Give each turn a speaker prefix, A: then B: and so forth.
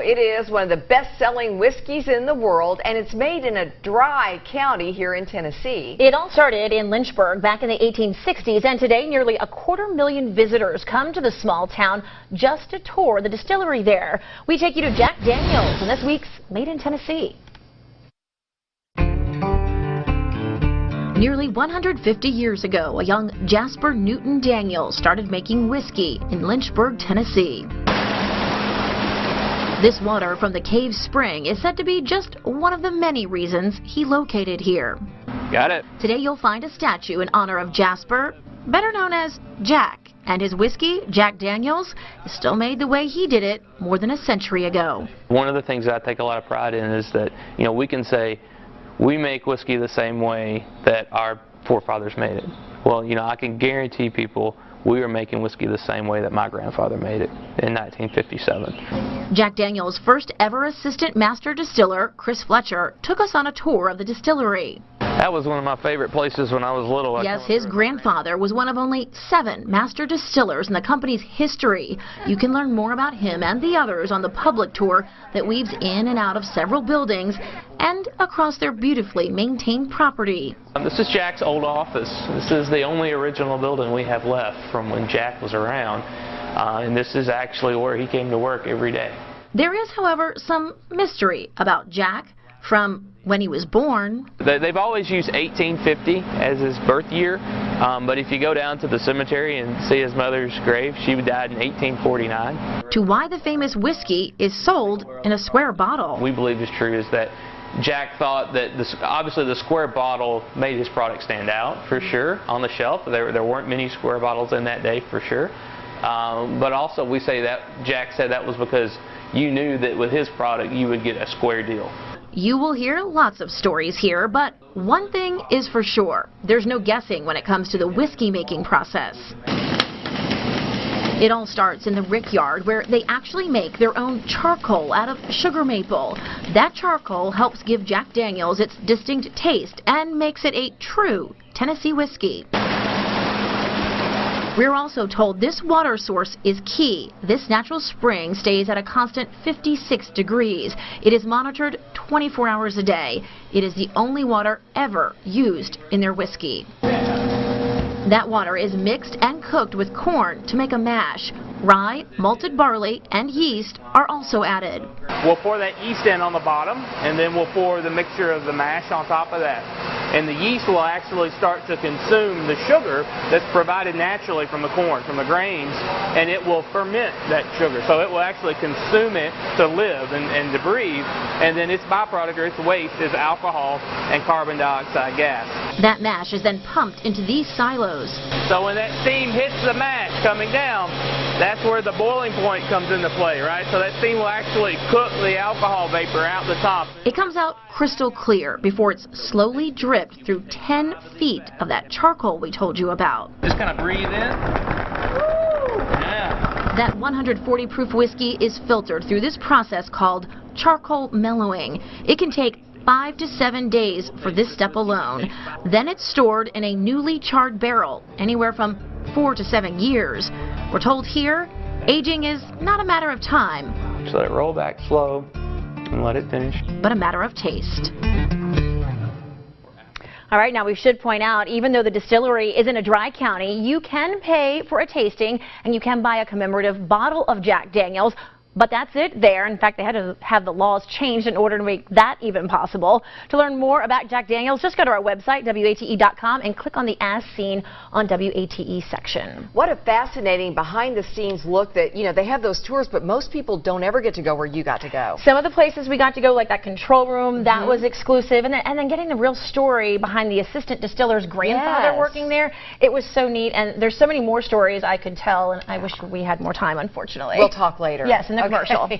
A: it is one of the best-selling whiskeys in the world, and it's made in a dry county here in Tennessee.
B: It all started in Lynchburg back in the 1860s, and today nearly 250,000 visitors come to the small town just to tour the distillery there. We take you to Jack Daniel's in this week's Made in Tennessee. Nearly 150 years ago, a young Jasper Newton Daniels started making whiskey in Lynchburg, Tennessee. This water from the cave spring is said to be just one of the many reasons he located here.
C: Got it.
B: Today you'll find a statue in honor of Jasper, better known as Jack, and his whiskey, Jack Daniel's, is still made the way he did it more than a century ago.
C: One of the things that I take a lot of pride in is that, we can say we make whiskey the same way that our forefathers made it. Well, I can guarantee people we are making whiskey the same way that my grandfather made it in 1957.
B: Jack Daniel's first ever assistant master distiller, Fletcher, took us on a tour of the distillery.
C: That was one of my favorite places when I was little.
B: Yes, his grandfather was one of only 7 master distillers in the company's history. You can learn more about him and the others on the public tour that weaves in and out of several buildings and across their beautifully maintained property.
C: This is Jack's old office. This is the only original building we have left from when Jack was around. And this is actually where he came to work every day.
B: There is, however, some mystery about Jack from when he was born.
C: They've always used 1850 as his birth year, but if you go down to the cemetery and see his mother's grave, she died in 1849.
B: To why the famous whiskey is sold in a square bottle.
C: We believe is true is that Jack thought that obviously the square bottle made his product stand out for sure on the shelf. There weren't many square bottles in that day for sure. But also we say that Jack said that was because you knew that with his product you would get a square deal.
B: You will hear lots of stories here, but one thing is for sure. There's no guessing when it comes to the whiskey making process. It all starts in the rickyard, where they actually make their own charcoal out of sugar maple. That charcoal helps give Jack Daniel's its distinct taste and makes it a true Tennessee whiskey. We're also told this water source is key. This natural spring stays at a constant 56 degrees. It is monitored 24 hours a day. It is the only water ever used in their whiskey. That water is mixed and cooked with corn to make a mash. Rye, malted barley, and yeast are also added.
D: We'll pour that yeast in on the bottom, and then we'll pour the mixture of the mash on top of that. And the yeast will actually start to consume the sugar that's provided naturally from the corn, from the grains, and it will ferment that sugar. So it will actually consume it to live and to breathe, and then its byproduct or its waste is alcohol and carbon dioxide gas.
B: That mash is then pumped into these silos.
D: So when that steam hits the mash coming down, that's where the boiling point comes into play, right? So that steam will actually cook the alcohol vapor out the top.
B: It comes out crystal clear before it's slowly dripped through 10 feet of that charcoal we told you about.
C: Just kind of breathe in. Yeah.
B: That 140 proof whiskey is filtered through this process called charcoal mellowing. It can take 5 to 7 days for this step alone. Then it's stored in a newly charred barrel, anywhere from 4 to 7 years. We're told here, aging is not a matter of time.
C: Just let it roll back slow and let it finish.
B: But a matter of taste.
E: All right, now we should point out, even though the distillery is in a dry county, you can pay for a tasting and you can buy a commemorative bottle of Jack Daniel's. But that's it there. In fact, they had to have the laws changed in order to make that even possible. To learn more about Jack Daniel's, just go to our website, WATE.com, and click on the As Seen on WATE section.
A: What a fascinating behind-the-scenes look that, they have those tours, but most people don't ever get to go where you got to go.
E: Some of the places we got to go, like that control room, that was exclusive. And then getting the real story behind the assistant distiller's grandfather working there, it was so neat. And there's so many more stories I could tell, and I wish we had more time, unfortunately.
A: We'll talk later.
E: Yes, in the commercial.